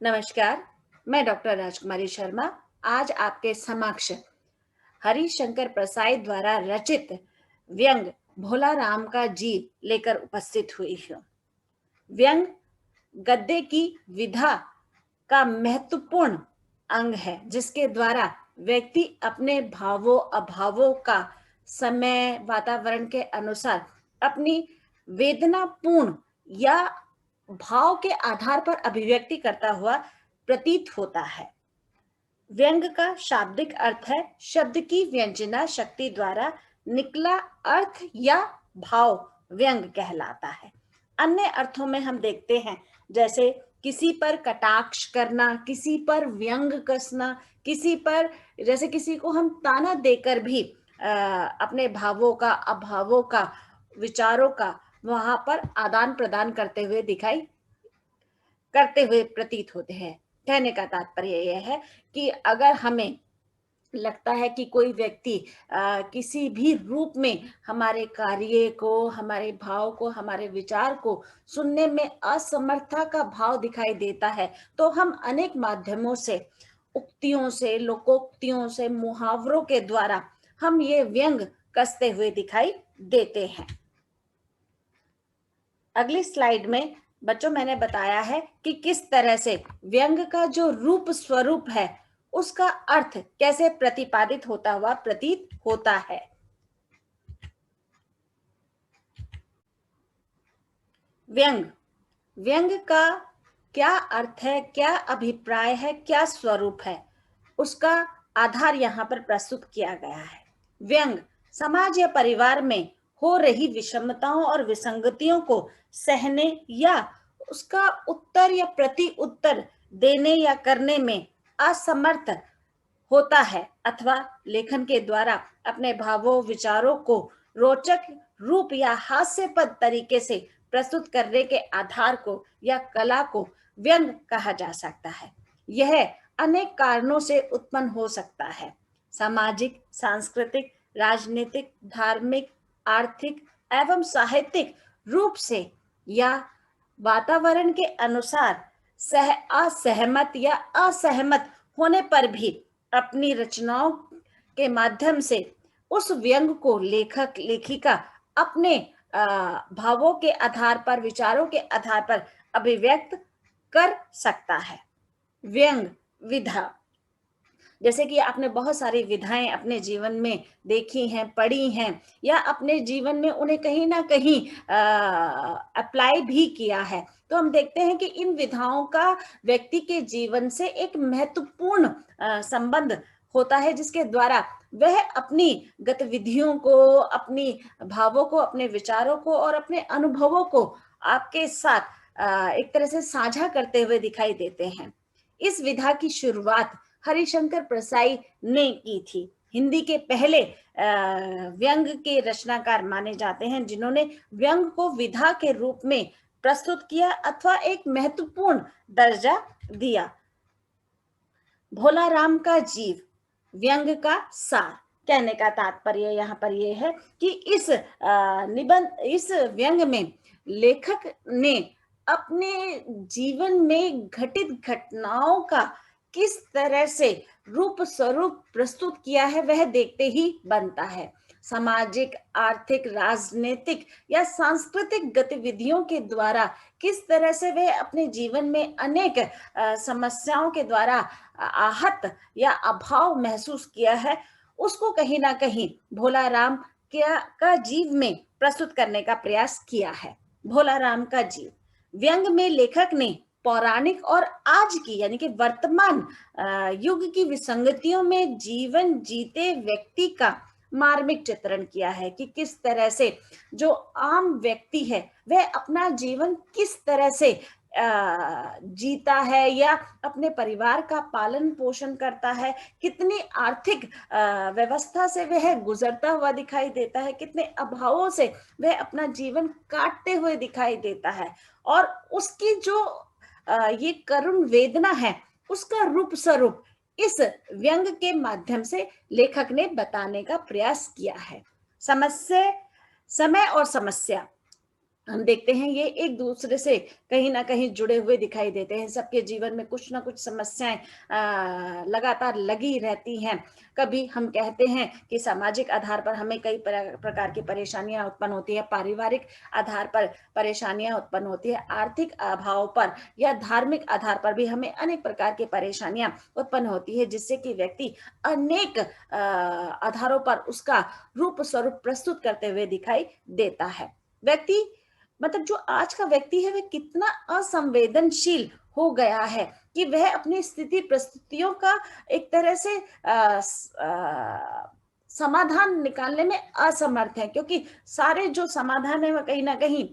नमस्कार, मैं डॉक्टर राजकुमारी शर्मा आज आपके समक्ष हरिशंकर प्रसाद द्वारा रचित व्यंग भोला राम का जीव लेकर उपस्थित हुई हूँ। व्यंग गद्य की विधा का महत्वपूर्ण अंग है, जिसके द्वारा व्यक्ति अपने भावों अभावों का समय वातावरण के अनुसार अपनी वेदनापूर्ण या भाव के आधार पर अभिव्यक्ति करता हुआ प्रतीत होता है। व्यंग का शाब्दिक अर्थ है शब्द की व्यंजना शक्ति द्वारा निकला अर्थ या भाव व्यंग कहलाता है। अन्य अर्थों में हम देखते हैं, जैसे किसी पर कटाक्ष करना, किसी पर व्यंग कसना, किसी पर, जैसे किसी को हम ताना देकर भी अपने भावों का अभावों का विचारों का वहां पर आदान प्रदान करते हुए प्रतीत होते हैं। कहने का तात्पर्य यह है कि अगर हमें लगता है कि कोई व्यक्ति किसी भी रूप में हमारे कार्य को, हमारे भाव को, हमारे विचार को सुनने में असमर्थता का भाव दिखाई देता है, तो हम अनेक माध्यमों से, उक्तियों से, लोकोक्तियों से, मुहावरों के द्वारा हम ये व्यंग कसते हुए दिखाई देते हैं। अगली स्लाइड में बच्चों मैंने बताया है कि किस तरह से व्यंग का जो रूप स्वरूप है उसका अर्थ कैसे प्रतिपादित होता हुआ प्रतीत होता है। व्यंग व्यंग का क्या अर्थ है, क्या अभिप्राय है, क्या स्वरूप है, उसका आधार यहाँ पर प्रस्तुत किया गया है। व्यंग समाज या परिवार में हो रही विषमताओं और विसंगतियों को सहने या उसका उत्तर या प्रति उत्तर देने या करने में असमर्थ होता है, अथवा लेखन के द्वारा अपने भावों विचारों को रोचक रूप या हास्यपद तरीके से प्रस्तुत करने के आधार को या कला को व्यंग कहा जा सकता है। यह अनेक कारणों से उत्पन्न हो सकता है। सामाजिक, सांस्कृतिक, राजनीतिक, धार्मिक, आर्थिक एवं साहित्यिक रूप से या वातावरण के अनुसार असहमत या असहमत होने पर भी अपनी रचनाओं के माध्यम से उस व्यंग को लेखक लेखिका अपने भावों के आधार पर, विचारों के आधार पर अभिव्यक्त कर सकता है। व्यंग विधा, जैसे कि आपने बहुत सारी विधाएं अपने जीवन में देखी हैं, पढ़ी हैं, या अपने जीवन में उन्हें कहीं ना कहीं अप्लाई भी किया है, तो हम देखते हैं कि इन विधाओं का व्यक्ति के जीवन से एक महत्वपूर्ण संबंध होता है, जिसके द्वारा वह अपनी गतिविधियों को, अपनी भावों को, अपने विचारों को और अपने अनुभवों को आपके साथ एक तरह से साझा करते हुए दिखाई देते हैं। इस विधा की शुरुआत हरिशंकर प्रसाई ने की थी। हिंदी के पहले व्यंग के रचनाकार माने जाते हैं, जिन्होंने व्यंग को विधा के रूप में प्रस्तुत किया अथवा एक महत्वपूर्ण दर्जा दिया। भोला राम का जीव व्यंग का सार, कहने का तात्पर्य यहाँ पर यह है कि इस व्यंग में लेखक ने अपने जीवन में घटित घटनाओं का किस तरह से रूप स्वरूप प्रस्तुत किया है वह देखते ही बनता है। सामाजिक, आर्थिक, राजनीतिक या सांस्कृतिक गतिविधियों के द्वारा किस तरह से वह अपने जीवन में अनेक समस्याओं के द्वारा आहत या अभाव महसूस किया है, उसको कहीं ना कहीं भोला राम का जीव में प्रस्तुत करने का प्रयास किया है। भोला राम का जीव व्यंग में लेखक ने पौराणिक और आज की यानी कि वर्तमान युग की विसंगतियों में जीवन जीते व्यक्ति का मार्मिक चित्रण किया है कि किस तरह से जो आम व्यक्ति है वह अपना जीवन किस तरह से जीता है या अपने परिवार का पालन पोषण करता है, कितनी आर्थिक व्यवस्था से वह गुजरता हुआ दिखाई देता है, कितने अभावों से वह अपना जीवन काटते हुए दिखाई देता है, और उसकी जो ये करुण वेदना है उसका रूप स्वरूप इस व्यंग के माध्यम से लेखक ने बताने का प्रयास किया है। समय और समस्या, हम देखते हैं ये एक दूसरे से कहीं ना कहीं जुड़े हुए दिखाई देते हैं। सबके जीवन में कुछ ना कुछ समस्याएं लगातार लगी रहती हैं। कभी हम कहते हैं कि सामाजिक आधार पर हमें कई प्रकार की परेशानियां उत्पन्न होती है, पारिवारिक आधार पर परेशानियां उत्पन्न होती है, आर्थिक अभाव पर या धार्मिक आधार पर भी हमें अनेक प्रकार की परेशानियां उत्पन्न होती है, जिससे कि व्यक्ति अनेक आधारों पर उसका रूप स्वरूप प्रस्तुत करते हुए दिखाई देता है। व्यक्ति मतलब जो आज का व्यक्ति है वह कितना असंवेदनशील हो गया है कि वह अपनी स्थिति परिस्थितियों का एक तरह से समाधान निकालने में असमर्थ है, क्योंकि सारे जो समाधान है वह कहीं ना कहीं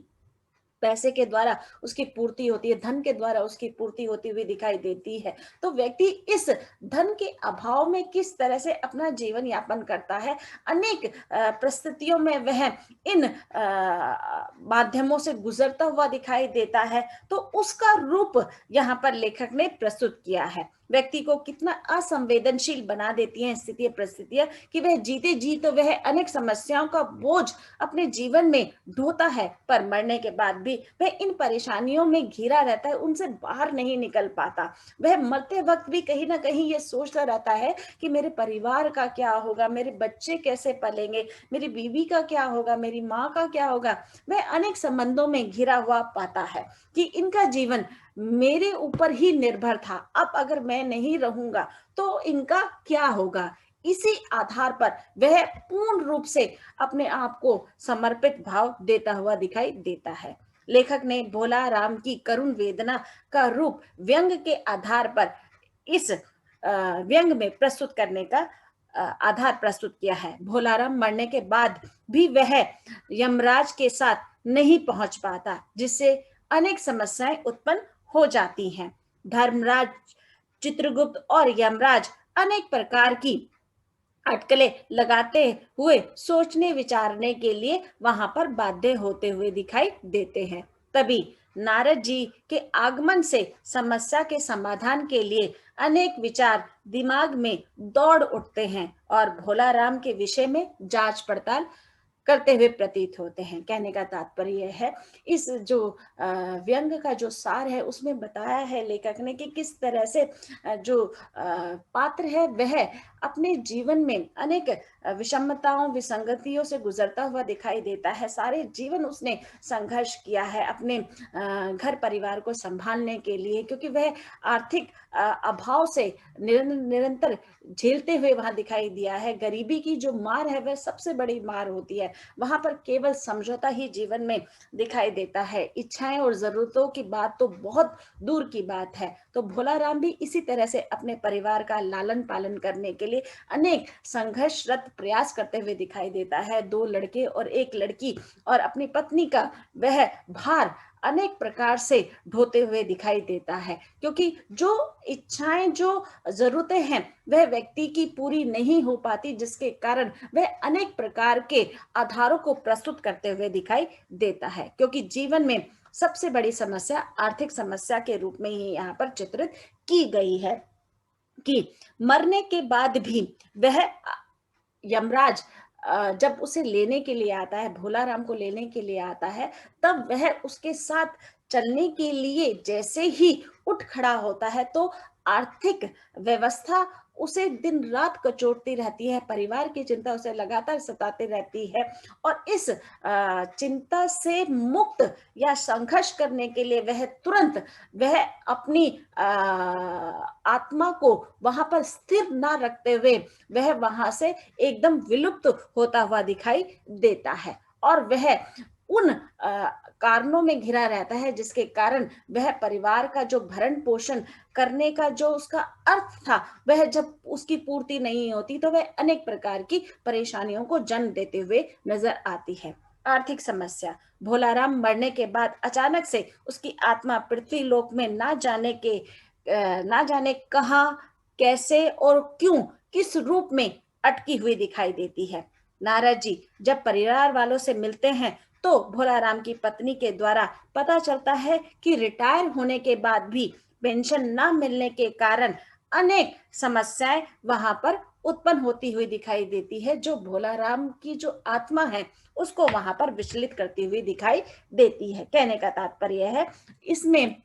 पैसे के द्वारा उसकी पूर्ति होती है, धन के द्वारा उसकी पूर्ति होती हुई दिखाई देती है। तो व्यक्ति इस धन के अभाव में किस तरह से अपना जीवन यापन करता है, अनेक परिस्थितियों में वह इन माध्यमों से गुजरता हुआ दिखाई देता है। तो उसका रूप यहाँ पर लेखक ने प्रस्तुत किया है। व्यक्ति को कितना असंवेदनशील बना देती हैं स्थितियां परिस्थितियां कि वह जीते जी तो वह अनेक समस्याओं का बोझ अपने जीवन में ढोता है, पर मरने के बाद भी वह इन परेशानियों में घिरा रहता है, उनसे बाहर नहीं निकल पाता। वह मरते वक्त भी कहीं ना कहीं ये सोचता रहता है कि मेरे परिवार का क्या होगा, मेरे बच्चे कैसे पलेंगे, मेरी बीवी का क्या होगा, मेरी माँ का क्या होगा। वह अनेक संबंधों में घिरा हुआ पाता है कि इनका जीवन मेरे ऊपर ही निर्भर था, अब अगर मैं नहीं रहूंगा तो इनका क्या होगा। इसी आधार पर वह पूर्ण रूप से अपने आप को समर्पित भाव देता हुआ दिखाई देता है। लेखक ने भोला राम की करुण वेदना का रूप व्यंग के आधार पर इस व्यंग में प्रस्तुत करने का आधार प्रस्तुत किया है। भोलाराम मरने के बाद भी वह यमराज के साथ नहीं पहुंच पाता, जिससे अनेक समस्याएं उत्पन्न हो जाती हैं। धर्मराज, चित्रगुप्त और यमराज अनेक प्रकार की अटकलें लगाते हुए सोचने विचारने के लिए वहां पर बाध्य होते हुए दिखाई देते हैं। तभी नारद जी के आगमन से समस्या के समाधान के लिए अनेक विचार दिमाग में दौड़ उठते हैं और भोला राम के विषय में जांच पड़ताल करते हुए प्रतीत होते हैं। कहने का तात्पर्य है इस जो व्यंग का जो सार है उसमें बताया है लेखक ने कि किस तरह से जो पात्र है वह अपने जीवन में अनेक विषमताओं विसंगतियों से गुजरता हुआ दिखाई देता है। सारे जीवन उसने संघर्ष किया है अपने घर परिवार को संभालने के लिए, क्योंकि वह आर्थिक अभाव से निरंतर झेलते हुए वहां दिखाई दिया है। गरीबी की जो मार है वह सबसे बड़ी मार होती है, वहां पर केवल समझौता ही जीवन में दिखाई देता है। इच्छाएं और जरूरतों की बात तो बहुत दूर की बात है। तो भोला राम भी इसी तरह से अपने परिवार का लालन पालन करने के लिए अनेक संघर्षरत प्रयास करते हुए दिखाई देता है। 2 लड़के और 1 लड़की और अपनी पत्नी का वह भार अनेक प्रकार से ढोते हुए दिखाई देता है, क्योंकि जो इच्छाएं जो जरूरतें हैं वह व्यक्ति की पूरी नहीं हो पाती, जिसके कारण वह अनेक प्रकार के आधारों को प्रस्तुत करते हुए दिखाई देता है। क्योंकि जीवन में सबसे बड़ी समस्या आर्थिक समस्या के रूप में ही यहाँ पर चित्रित की गई है कि मरने के बाद भी वह यमराज जब उसे लेने के लिए आता है, भोला राम को लेने के लिए आता है, तब वह उसके साथ चलने के लिए जैसे ही उठ खड़ा होता है तो आर्थिक व्यवस्था उसे दिन रात कचोटती रहती है, परिवार की चिंता उसे लगातार सताती रहती है। और इस चिंता से मुक्त या संघर्ष करने के लिए वह तुरंत वह अपनी आत्मा को वहां पर स्थिर ना रखते हुए वह वहां से एकदम विलुप्त होता हुआ दिखाई देता है, और वह उन कारणों में घिरा रहता है जिसके कारण वह परिवार का जो भरण पोषण करने का जो उसका अर्थ था वह जब उसकी पूर्ति नहीं होती तो वह अनेक प्रकार की परेशानियों को जन्म देते हुए नजर आती है। आर्थिक समस्या, भोलाराम मरने के बाद अचानक से उसकी आत्मा पृथ्वी लोक में ना जाने कहाँ, कैसे और क्यों, किस रूप में अटकी हुई दिखाई देती है। नारद जी जब परिवार वालों से मिलते हैं तो भोलाराम की पत्नी के द्वारा पता चलता है कि रिटायर होने के बाद भी पेंशन न मिलने के कारण अनेक समस्याएं वहां पर उत्पन्न होती हुई दिखाई देती है, जो भोलाराम की जो आत्मा है उसको वहां पर विचलित करती हुई दिखाई देती है। कहने का तात्पर्य है, इसमें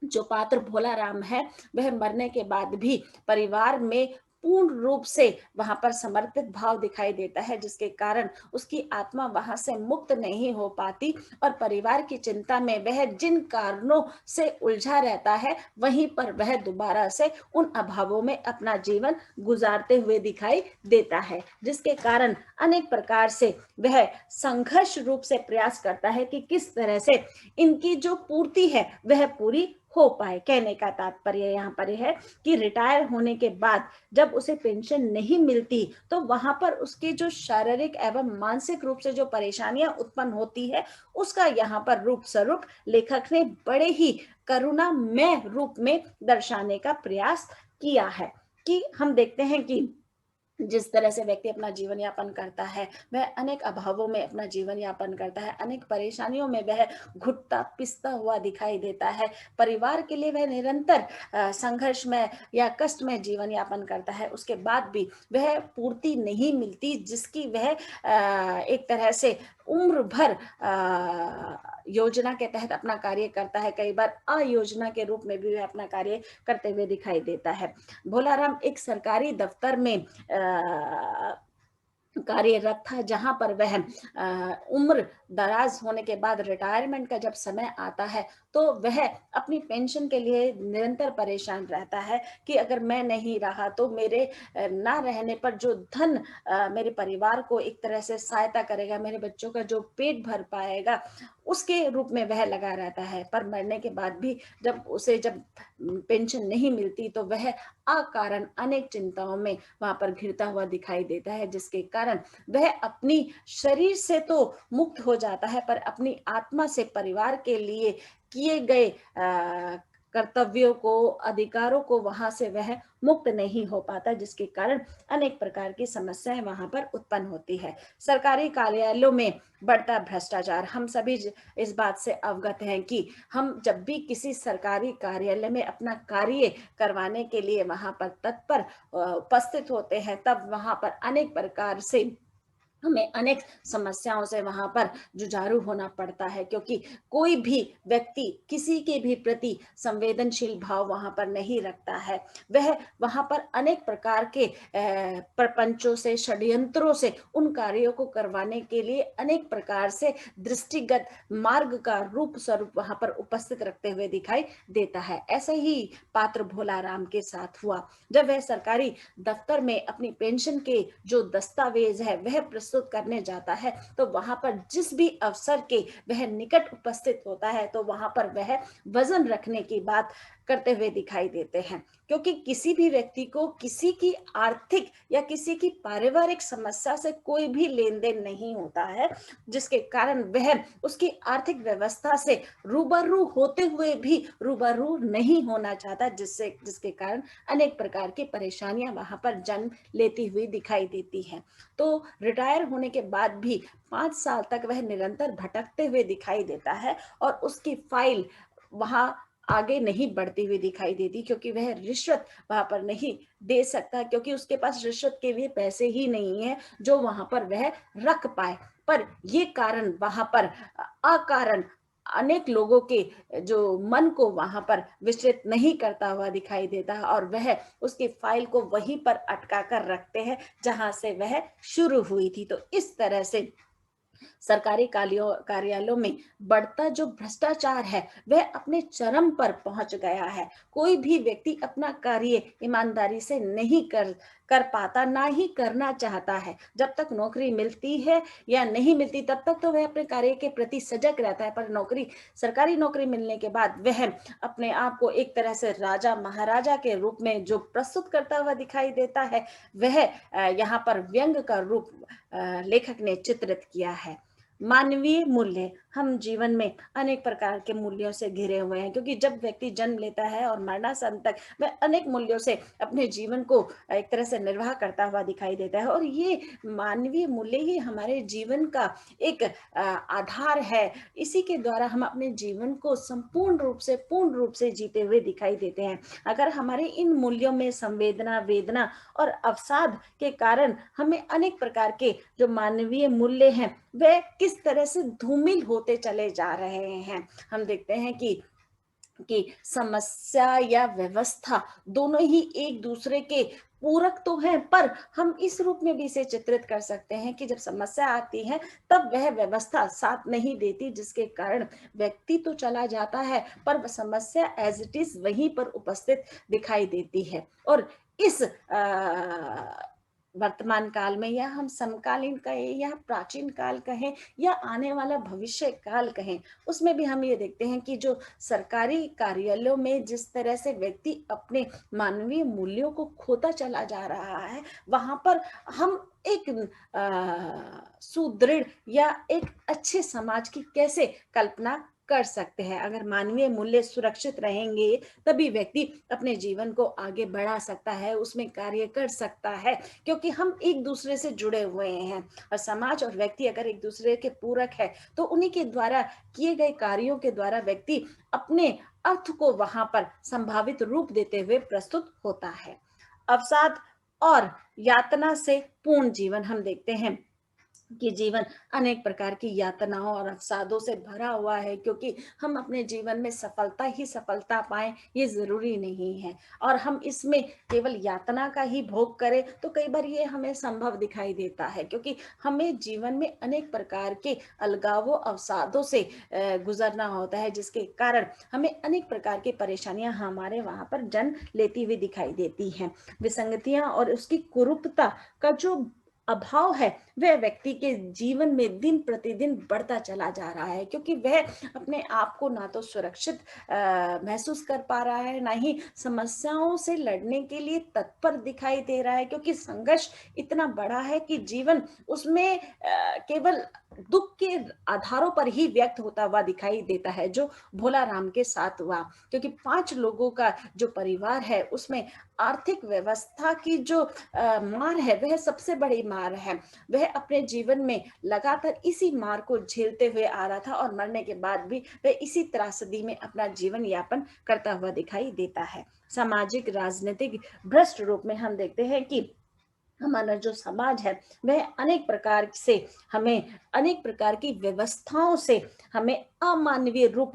जो पात्र भोलाराम है वह मरने के बाद भी परिवार में पूर्ण रूप से वहां पर समर्पित भाव दिखाई देता है, जिसके कारण उसकी आत्मा वहां से मुक्त नहीं हो पाती और परिवार की चिंता में वह जिन कारणों से उलझा रहता है वहीं पर वह दोबारा से उन अभावों में अपना जीवन गुजारते हुए दिखाई देता है, जिसके कारण अनेक प्रकार से वह संघर्ष रूप से प्रयास करता है कि किस तरह से इनकी जो पूर्ति है वह पूरी हो पाए। कहने का तात्पर्य यहाँ पर है कि रिटायर होने के बाद जब उसे पेंशन नहीं मिलती तो वहां पर उसके जो शारीरिक एवं मानसिक रूप से जो परेशानियां उत्पन्न होती है उसका यहाँ पर रूप स्वरूप लेखक ने बड़े ही करुणामय रूप में दर्शाने का प्रयास किया है। कि हम देखते हैं कि जिस तरह से व्यक्ति अपना जीवन यापन करता है वह अनेक अभावों में अपना जीवन यापन करता है, अनेक परेशानियों में वह घुटता पिसता हुआ दिखाई देता है, परिवार के लिए वह निरंतर संघर्ष में या कष्ट में जीवन यापन करता है, उसके बाद भी वह पूर्ति नहीं मिलती जिसकी वह एक तरह से उम्र भर योजना के तहत अपना कार्य करता है, कई बार अयोजना के रूप में भी वह अपना कार्य करते हुए दिखाई देता है। भोलाराम एक सरकारी दफ्तर में कार्यरत था, जहां पर वह उम्र दराज होने के बाद रिटायरमेंट का जब समय आता है तो वह अपनी पेंशन के लिए निरंतर परेशान रहता है कि अगर मैं नहीं रहा तो मेरे ना रहने पर जो धन मेरे परिवार को एक तरह से सहायता करेगा, मेरे बच्चों का जो पेट भर पाएगा, उसके रूप में वह लगा रहता है। पर मरने के बाद भी जब पेंशन नहीं मिलती तो वह अकारण अनेक चिंताओं में वहां पर घिरता हुआ दिखाई देता है, जिसके कारण वह अपनी शरीर से तो मुक्त हो जाता है पर अपनी आत्मा से परिवार के लिए किए गए कर्तव्यों को, अधिकारों को वहां से वह मुक्त नहीं हो पाता, जिसके कारण अनेक प्रकार की समस्याएं वहां पर उत्पन्न होती है। सरकारी कार्यालयों में बढ़ता भ्रष्टाचार, हम सभी इस बात से अवगत हैं कि हम जब भी किसी सरकारी कार्यालय में अपना कार्य करवाने के लिए वहां पर तत्पर उपस्थित होते हैं तब वहां पर अनेक प्रकार से हमें अनेक समस्याओं से वहां पर जुझारू होना पड़ता है, क्योंकि कोई भी व्यक्ति किसी के भी प्रति संवेदनशील भाव वहां पर नहीं रखता है। वह वहां पर अनेक प्रकार के प्रपंचों से, षड्यंत्रों से उन कार्यों को करवाने के लिए अनेक प्रकार से दृष्टिगत मार्ग का रूप स्वरूप वहां पर उपस्थित रखते हुए दिखाई देता है। ऐसे ही पात्र भोलाराम के साथ हुआ। जब वह सरकारी दफ्तर में अपनी पेंशन के जो दस्तावेज है वह प्रस्तुत करने जाता है तो वहां पर जिस भी अफसर के वह निकट उपस्थित होता है तो वहां पर वह वजन रखने की बात करते हुए दिखाई देते हैं, क्योंकि किसी भी व्यक्ति को किसी की आर्थिक या किसी की पारिवारिक समस्या से कोई भी लेन देन नहीं होता है, जिसके कारण वह उसकी आर्थिक व्यवस्था से रूबरू होते हुए भी रूबरू नहीं होना चाहता, जिसके कारण अनेक प्रकार की परेशानियां वहां पर जन्म लेती हुई दिखाई देती हैं। तो रिटायर होने के बाद भी 5 साल तक वह निरंतर भटकते हुए दिखाई देता है और उसकी फाइल वहां आगे नहीं बढ़ती हुई दिखाई देती, क्योंकि वह रिश्वत वहां पर नहीं दे सकता, क्योंकि उसके पास रिश्वत के लिए पैसे ही नहीं है जो वहां पर वह रख पाए। पर ये कारण वहां पर अकारण अनेक लोगों के जो मन को वहां पर विचलित नहीं करता हुआ दिखाई देता है और वह उसकी फाइल को वहीं पर अटका कर रखते हैं जहां से वह शुरू हुई थी। तो इस तरह से सरकारी कार्यालयों में बढ़ता जो भ्रष्टाचार है वह अपने चरम पर पहुंच गया है। कोई भी व्यक्ति अपना कार्य ईमानदारी से नहीं कर पाता, ना ही करना चाहता है। जब तक नौकरी मिलती है या नहीं मिलती तब तक तो वह अपने कार्य के प्रति सजग रहता है, पर सरकारी नौकरी मिलने के बाद वह अपने आप को एक तरह से राजा महाराजा के रूप में जो प्रस्तुत करता हुआ दिखाई देता है, वह यहाँ पर व्यंग का रूप लेखक ने चित्रित किया है। मानवीय मूल्य, हम जीवन में अनेक प्रकार के मूल्यों से घिरे हुए हैं, क्योंकि जब व्यक्ति जन्म लेता है और मरणासन तक वह अनेक मूल्यों से अपने जीवन को एक तरह से निर्वाह करता हुआ दिखाई देता है। और ये मानवीय मूल्य ही हमारे जीवन का एक आधार है। इसी के द्वारा हम अपने जीवन को संपूर्ण रूप से, पूर्ण रूप से जीते हुए दिखाई देते हैं। अगर हमारे इन मूल्यों में संवेदना, वेदना और अवसाद के कारण हमें अनेक प्रकार के जो मानवीय मूल्य हैं वह किस तरह से धूमिल होते चले जा रहे हैं। हम देखते हैं कि समस्या या व्यवस्था दोनों ही एक दूसरे के पूरक तो हैं, पर हम इस रूप में भी इसे चित्रित कर सकते हैं कि जब समस्या आती है तब वह व्यवस्था साथ नहीं देती, जिसके कारण व्यक्ति तो चला जाता है पर वह समस्या एज इट इज वहीं पर उपस्थित दिखाई देती है। और इस वर्तमान काल में, या हम समकालीन कहें या प्राचीन काल कहें या आने वाला भविष्य काल कहें, उसमें भी हम ये देखते हैं कि जो सरकारी कार्यालयों में जिस तरह से व्यक्ति अपने मानवीय मूल्यों को खोता चला जा रहा है, वहां पर हम एक सुदृढ़ या एक अच्छे समाज की कैसे कल्पना कर सकते हैं। अगर मानवीय मूल्य सुरक्षित रहेंगे तभी व्यक्ति अपने जीवन को आगे बढ़ा सकता है, उसमें कार्य कर सकता है, क्योंकि हम एक दूसरे से जुड़े हुए हैं। और समाज और व्यक्ति अगर एक दूसरे के पूरक है तो उन्हीं के द्वारा किए गए कार्यों के द्वारा व्यक्ति अपने अर्थ को वहां पर संभावित रूप देते हुए प्रस्तुत होता है। अवसाद और यातना से पूर्ण जीवन, हम देखते हैं कि जीवन अनेक प्रकार की यातनाओं और अवसादों से भरा हुआ है, क्योंकि हम अपने जीवन में सफलता ही सफलता पाएं ये जरूरी नहीं है। और हम इसमें केवल यातना का ही भोग करें तो कई बार ये हमें संभव दिखाई देता है, क्योंकि हमें जीवन में अनेक प्रकार के अलगावों, अवसादों से गुजरना होता है, जिसके कारण हमें अनेक प्रकार की परेशानियां हमारे वहां पर जन्म लेती हुई दिखाई देती हैं। विसंगतियां और उसकी कुरूपता का जो अभाव है वह व्यक्ति के जीवन में दिन प्रतिदिन बढ़ता चला जा रहा है, क्योंकि वह अपने आप को ना तो सुरक्षित महसूस कर पा रहा है, ना ही समस्याओं से लड़ने के लिए तत्पर दिखाई दे रहा है, क्योंकि संघर्ष इतना बड़ा है कि जीवन उसमें केवल दुख के आधारों पर ही व्यक्त होता हुआ दिखाई देता है, जो भोला राम के साथ हुआ। क्योंकि 5 लोगों का जो परिवार है उसमें आर्थिक व्यवस्था की जो मार है वह सबसे बड़ी मार है। वह अपने जीवन में लगातार इसी मार को झेलते हुए आ रहा था और मरने के बाद भी वह इसी त्रासदी में अपना जीवन यापन करता हुआ दिखाई देता है। सामाजिक, राजनीतिक भ्रष्ट रूप में हम देखते हैं कि हमारा जो समाज है वह अनेक प्रकार से हमें, अनेक प्रकार की व्यवस्थाओं से हमें अमानवीय रूप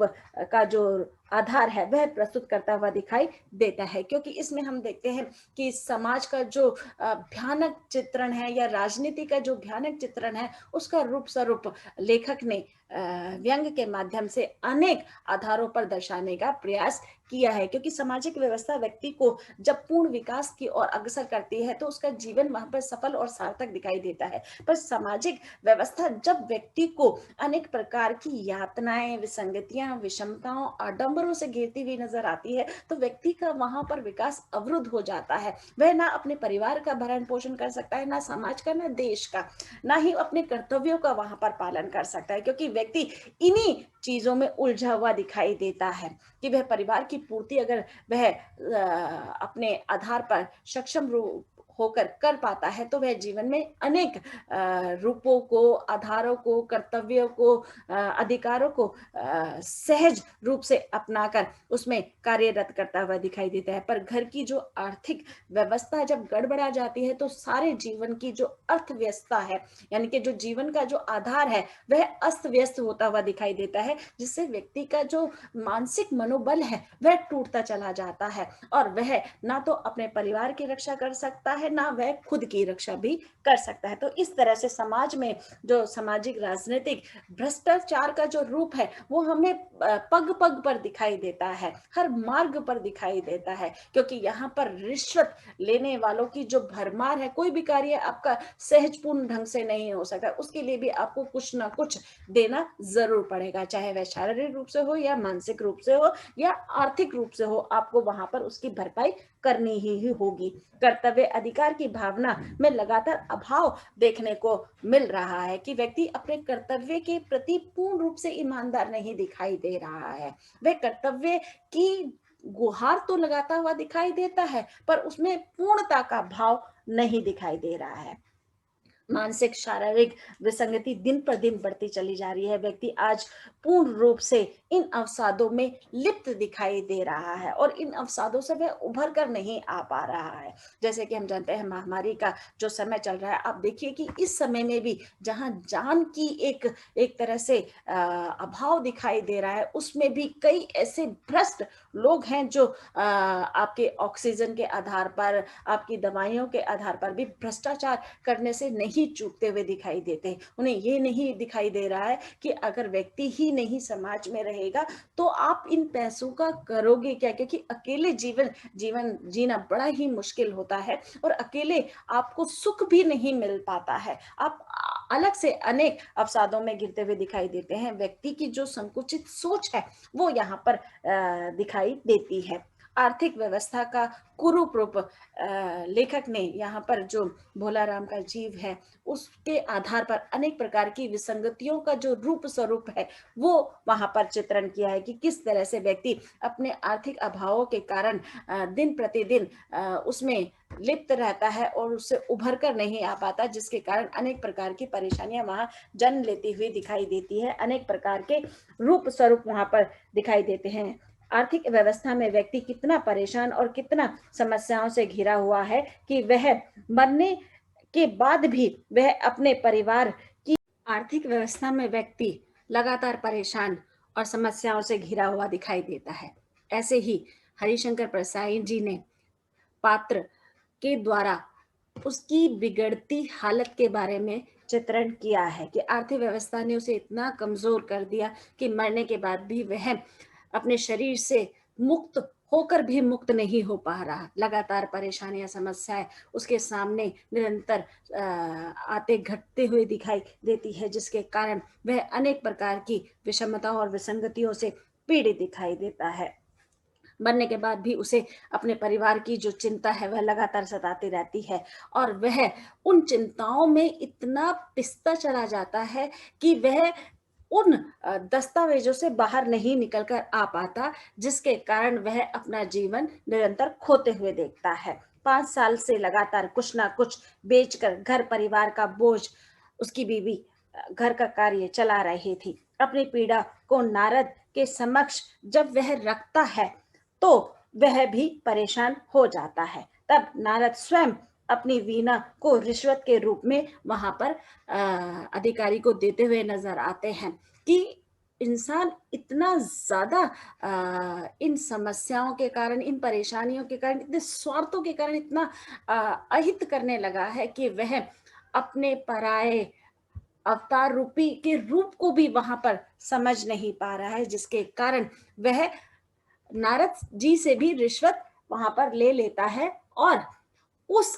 का जो आधार है वह प्रस्तुत करता हुआ दिखाई देता है। क्योंकि इसमें हम देखते हैं कि समाज का जो भयानक चित्रण है या राजनीति का जो भयानक चित्रण है उसका रूप स्वरूप लेखक ने व्यंग के माध्यम से अनेक आधारों पर दर्शाने का प्रयास किया है। क्योंकि सामाजिक व्यवस्था व्यक्ति को जब पूर्ण विकास की ओर अग्रसर करती है तो उसका जीवन वहां पर सफल और सार्थक दिखाई देता है। पर सामाजिक व्यवस्था जब व्यक्ति को अनेक प्रकार की यातनाएं, विसंगतियां, विषमताओं, आडंबरों से घेरती हुई नजर आती है तो व्यक्ति का वहां पर विकास अवरुद्ध हो जाता है। वह ना अपने परिवार का भरण पोषण कर सकता है, ना समाज का, ना देश का, ना ही अपने कर्तव्यों का वहां पर पालन कर सकता है, क्योंकि व्यक्ति इन्हीं चीजों में उलझा हुआ दिखाई देता है। कि वह परिवार की पूर्ति अगर वह अपने आधार पर सक्षम होकर कर पाता है तो वह जीवन में अनेक रूपों को, आधारों को, कर्तव्यों को, अधिकारों को सहज रूप से अपनाकर उसमें कार्यरत करता हुआ दिखाई देता है। पर घर की जो आर्थिक व्यवस्था जब गड़बड़ा जाती है तो सारे जीवन की जो अर्थव्यवस्था है, यानी कि जो जीवन का जो आधार है वह अस्त व्यस्त होता हुआ दिखाई देता है, जिससे व्यक्ति का जो मानसिक मनोबल है वह टूटता चला जाता है और वह ना तो अपने परिवार की रक्षा कर सकता है, ना वह खुद की रक्षा भी कर सकता है। तो इस तरह से समाज में जो सामाजिक, राजनीतिक भ्रष्टाचार का जो रूप है वो हमें पग पग पर दिखाई देता है, हर मार्ग पर दिखाई देता है, क्योंकि यहाँ पर रिश्वत लेने वालों की जो भरमार है, कोई भी कार्य आपका सहजपूर्ण ढंग से नहीं हो सकता, उसके लिए भी आपको कुछ ना कुछ देना जरूर पड़ेगा, चाहे वह शारीरिक रूप से हो या मानसिक रूप से हो या आर्थिक रूप से हो, आपको वहां पर उसकी भरपाई करनी ही होगी। कर्तव्य, अधिकार अधिकार की भावना में लगातार अभाव देखने को मिल रहा है कि व्यक्ति अपने कर्तव्य के प्रति पूर्ण रूप से ईमानदार नहीं दिखाई दे रहा है। वह कर्तव्य की गुहार तो लगाता हुआ दिखाई देता है, पर उसमें पूर्णता का भाव नहीं दिखाई दे रहा है। मानसिक शारीरिक विसंगति दिन पर दिन बढ़ती चली जा रही है। व्यक्ति आज पूर्ण रूप से इन अवसादों में लिप्त दिखाई दे रहा है और इन अवसादों से वह उभर कर नहीं आ पा रहा है। जैसे कि हम जानते हैं, महामारी का जो समय चल रहा है, आप देखिए कि इस समय में भी जहां जान की एक तरह से अभाव दिखाई दे रहा है, उसमें भी कई ऐसे भ्रष्ट लोग हैं जो आपके ऑक्सीजन के आधार पर, आपकी दवाइयों के आधार पर भी भ्रष्टाचार करने से नहीं चूकते हुए दिखाई देते। उन्हें ये नहीं दिखाई दे रहा है कि अगर व्यक्ति ही नहीं समाज में रहेगा तो आप इन पैसों का करोगे क्या, क्योंकि अकेले जीवन जीना बड़ा ही मुश्किल होता है और अकेले आपको सुख भी नहीं मिल पाता है। आप अलग से अनेक अवसादों में गिरते हुए दिखाई देते हैं। व्यक्ति की जो संकुचित सोच है वो यहाँ पर दिखाई देती है। आर्थिक व्यवस्था का कुरूप रूप लेखक ने यहाँ पर जो भोलाराम का जीव है उसके आधार पर अनेक प्रकार की विसंगतियों का जो रूप स्वरूप है वो वहां पर चित्रण किया है कि किस तरह से व्यक्ति अपने आर्थिक अभावों के कारण दिन प्रतिदिन उसमें लिप्त रहता है और उससे उभर कर नहीं आ पाता, जिसके कारण अनेक प्रकार की परेशानियां वहां जन्म लेती हुई दिखाई देती है। अनेक प्रकार के रूप स्वरूप वहां पर दिखाई देते हैं। आर्थिक व्यवस्था में व्यक्ति कितना परेशान और कितना समस्याओं से घिरा हुआ है कि वह मरने के बाद भी वह अपने परिवार की आर्थिक व्यवस्था में व्यक्ति लगातार परेशान और समस्याओं से घिरा हुआ दिखाई देता है। ऐसे ही हरिशंकर परसाई जी ने पात्र के द्वारा उसकी बिगड़ती हालत के बारे में चित्रण किया है कि आर्थिक व्यवस्था ने उसे इतना कमजोर कर दिया कि मरने के बाद भी वह अपने शरीर से मुक्त होकर भी मुक्त नहीं हो पा रहा। लगातार परेशानियां, समस्याएं उसके सामने निरंतर आते घटते हुए दिखाई देती है, जिसके कारण वह अनेक प्रकार की विषमताओं और विसंगतियों से पीड़ित दिखाई देता है। बनने के बाद भी उसे अपने परिवार की जो चिंता है वह लगातार सताती रहती है और वह उन चिंताओं में इतना पिसता चला जाता है कि वह उन दस्तावेजों से बाहर नहीं निकलकर आ पाता, जिसके कारण वह अपना जीवन निरंतर खोते हुए देखता है। 5 साल से लगातार कुछ ना कुछ बेचकर घर परिवार का बोझ उसकी बीवी घर का कार्य चला रही थी। अपनी पीड़ा को नारद के समक्ष जब वह रखता है तो वह भी परेशान हो जाता है। तब नारद स्वयं अपनी वीणा को रिश्वत के रूप में वहां पर अधिकारी को देते हुए नजर आते हैं कि इंसान इतना ज्यादा इन समस्याओं के कारण, इन परेशानियों के कारण, इतने स्वार्थों के कारण इतना अहित करने लगा है कि वह अपने पराये अवतार रूपी के रूप को भी वहां पर समझ नहीं पा रहा है, जिसके कारण वह नारद जी से भी रिश्वत वहां पर ले लेता है। और उस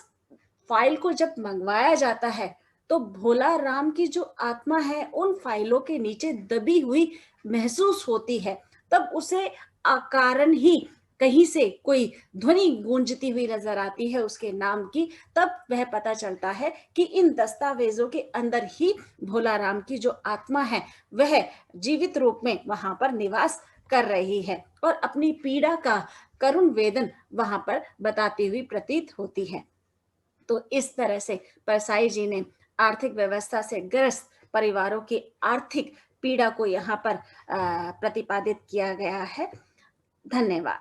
फाइल को जब मंगवाया जाता है तो भोला राम की जो आत्मा है उन फाइलों के नीचे दबी हुई महसूस होती है। तब उसे अकारण ही कहीं से कोई ध्वनि गूंजती हुई नजर आती है उसके नाम की। तब वह पता चलता है कि इन दस्तावेजों के अंदर ही भोला राम की जो आत्मा है वह जीवित रूप में वहां पर निवास कर रही है और अपनी पीड़ा का करुण वेदन वहां पर बताती हुई प्रतीत होती है। तो इस तरह से परसाई जी ने आर्थिक व्यवस्था से ग्रस्त परिवारों की आर्थिक पीड़ा को यहाँ पर प्रतिपादित किया गया है। धन्यवाद।